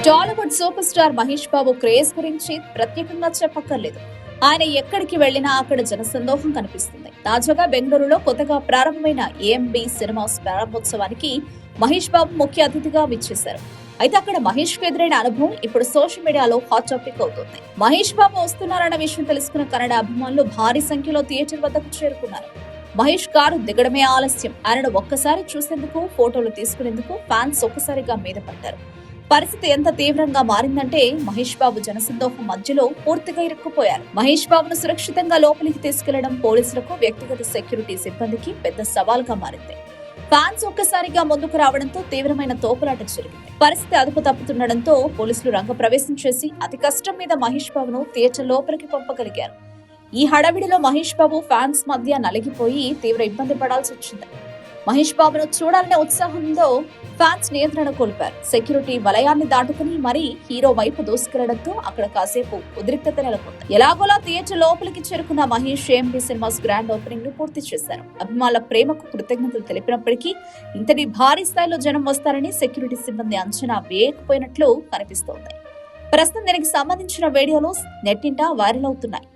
Tollywood super star Mahesh Babu craze గురించి ప్రత్యేకంగా చెప్పక్కర్లేదు. ఆయన ఎక్కడికి వెళ్లినా అక్కడ జనసందోహం కనిపిస్తుంది. తాజాగా బెంగళూరులో కొత్తగా ప్రారంభమైన ఏఎంబి సినిమాస్ ప్రారంభోత్సవానికి మహేష్ బాబు ముఖ్య అతిథిగా విచ్చేశారు. అయితే అక్కడ మహేష్ కు ఎదురైన అనుభవం ఇప్పుడు సోషల్ మీడియాలో హాట్ టాపిక్ అవుతుంది. మహేష్ బాబు వస్తున్నారన్న విషయం తెలుసుకున్న కన్నడ అభిమానులు భారీ సంఖ్యలో థియేటర్ వద్దకు చేరుకున్నారు. మహేష్ కారు దిగడమే ఆలస్యం. ఆయనను ఒక్కసారి చూసేందుకు, ఫోటోలు తీసుకునేందుకు ఫ్యాన్స్ ఒక్కసారిగా మీద పడ్డారు. పరిస్థితి ఎంత తీవ్రంగా మారిందంటే మహేష్ బాబు జనసందోహం మధ్యలో పూర్తిగా ఇరుక్కుపోయారు. మహేష్ బాబును సురక్షితంగా లోపలికి తీసుకెళ్లడం పోలీసులకు, వ్యక్తిగత సెక్యూరిటీ సిబ్బందికి పెద్ద సవాల్గా మారింది. ఫ్యాన్స్ ఒక్కసారిగా ముందుకు రావడంతో తీవ్రమైన తోపులాట జరిగింది. పరిస్థితి అదుపు తప్పుతుండడంతో పోలీసులు రంగప్రవేశం చేసి అతి కష్టం మీద మహేష్ బాబును థియేటర్ లోపలికి పంపగలిగారు. ఈ హడావిడిలో మహేష్ బాబు ఫ్యాన్స్ మధ్య నలిగిపోయి తీవ్ర ఇబ్బంది పడాల్సి వచ్చింది. మహేష్ బాబును చూడాలనే ఉత్సాహంతో ఫ్యాన్స్ నియంత్రణ కోల్పారు. సెక్యూరిటీ వలయాన్ని దాటుకుని మరీ హీరో వైపు దూసుకెళ్లడంతో అక్కడ కాసేపు ఉద్రిక్తత నెలకొంది. ఎలాగోలా థియేటర్ లోపలికి చేరుకున్న Mahesh AMB cinemas grand opening ను పూర్తి చేశారు. అభిమానుల ప్రేమకు కృతజ్ఞతలు తెలిపినప్పటికీ ఇంతటి భారీ స్థాయిలో జనం వస్తారని సెక్యూరిటీ సిబ్బంది అంచనా వేయకపోయినట్లు కనిపిస్తోంది. ప్రస్తుతం దీనికి సంబంధించిన వీడియోలు నెట్టింట వైరల్ అవుతున్నాయి.